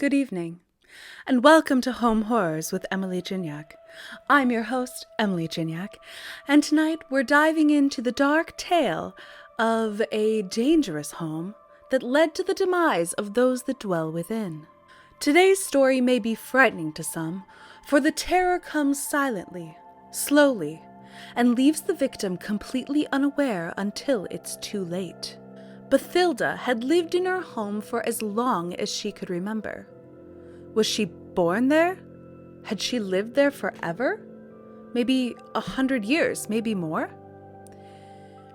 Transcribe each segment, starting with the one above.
Good evening, and welcome to Home Horrors with Emily Gignac. I'm your host, Emily Gignac, and tonight we're diving into the dark tale of a dangerous home that led to the demise of those that dwell within. Today's story may be frightening to some, for the terror comes silently, slowly, and leaves the victim completely unaware until it's too late. Bathilda had lived in her home for as long as she could remember. Was she born there? Had she lived there forever? Maybe 100 years, maybe more?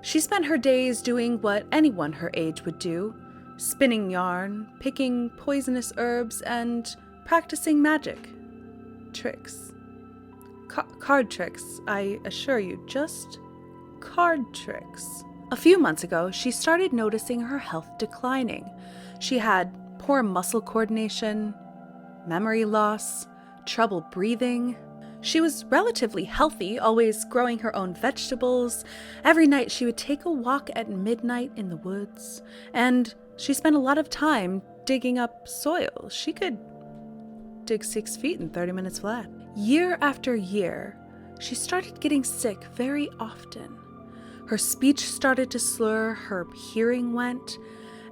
She spent her days doing what anyone her age would do, spinning yarn, picking poisonous herbs, and practicing magic. Tricks. Card tricks, I assure you, just card tricks. A few months ago, she started noticing her health declining. She had poor muscle coordination, memory loss, trouble breathing. She was relatively healthy, always growing her own vegetables. Every night she would take a walk at midnight in the woods, and she spent a lot of time digging up soil. She could dig 6 feet in 30 minutes flat. Year after year, she started getting sick very often. Her speech started to slur, her hearing went,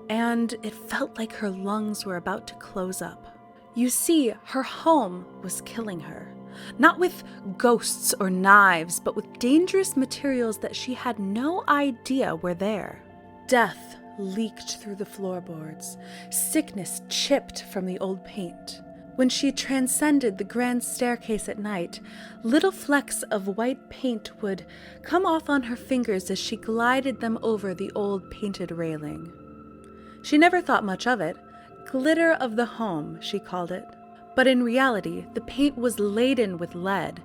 and it felt like her lungs were about to close up. You see, her home was killing her. Not with ghosts or knives, but with dangerous materials that she had no idea were there. Death leaked through the floorboards. Sickness chipped from the old paint. When she transcended the grand staircase at night, little flecks of white paint would come off on her fingers as she glided them over the old painted railing. She never thought much of it. Glitter of the home, she called it. But in reality, the paint was laden with lead,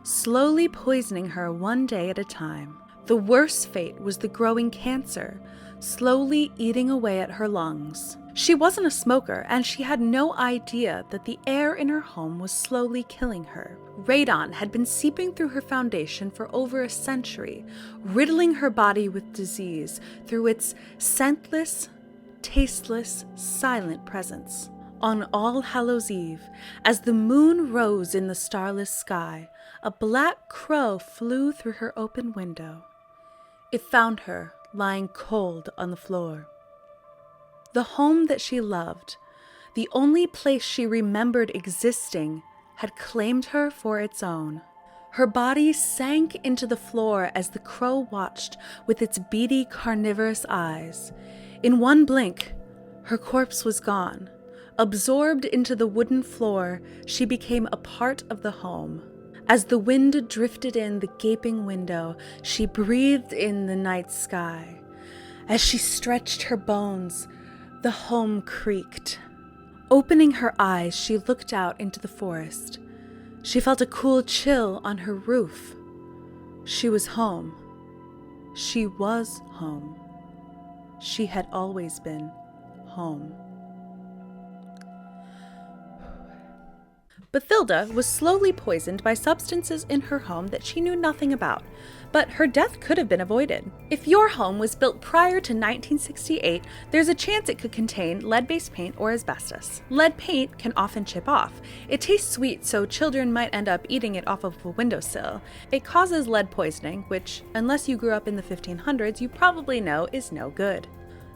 slowly poisoning her one day at a time. The worst fate was the growing cancer, slowly eating away at her lungs. She wasn't a smoker, and she had no idea that the air in her home was slowly killing her. Radon had been seeping through her foundation for over a century, riddling her body with disease through its scentless, tasteless, silent presence. On All Hallows Eve, as the moon rose in the starless sky, a black crow flew through her open window. It found her lying cold on the floor. The home that she loved, the only place she remembered existing, had claimed her for its own. Her body sank into the floor as the crow watched with its beady carnivorous eyes. In one blink, her corpse was gone. Absorbed into the wooden floor, she became a part of the home. As the wind drifted in the gaping window, she breathed in the night sky. As she stretched her bones, the home creaked. Opening her eyes, she looked out into the forest. She felt a cool chill on her roof. She was home. She was home. She had always been home. Bathilda was slowly poisoned by substances in her home that she knew nothing about, but her death could have been avoided. If your home was built prior to 1968, there's a chance it could contain lead-based paint or asbestos. Lead paint can often chip off. It tastes sweet, so children might end up eating it off of a windowsill. It causes lead poisoning, which, unless you grew up in the 1500s, you probably know is no good.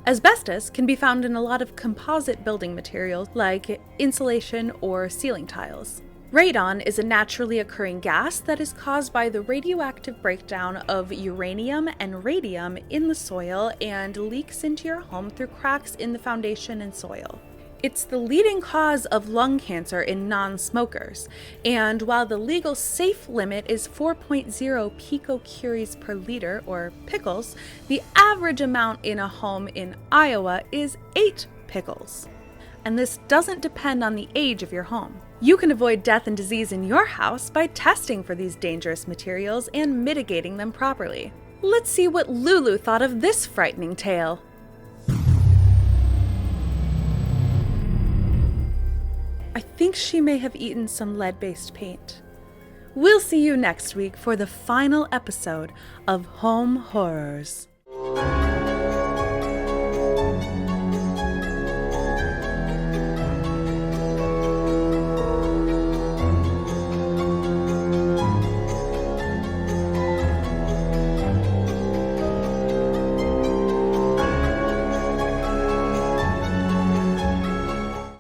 Asbestos can be found in a lot of composite building materials like insulation or ceiling tiles. Radon is a naturally occurring gas that is caused by the radioactive breakdown of uranium and radium in the soil and leaks into your home through cracks in the foundation and soil. It's the leading cause of lung cancer in non-smokers, and while the legal safe limit is 4.0 picocuries per liter, or pickles, the average amount in a home in Iowa is 8 pickles. And this doesn't depend on the age of your home. You can avoid death and disease in your house by testing for these dangerous materials and mitigating them properly. Let's see what Lulu thought of this frightening tale. I think she may have eaten some lead-based paint. We'll see you next week for the final episode of Home Horrors.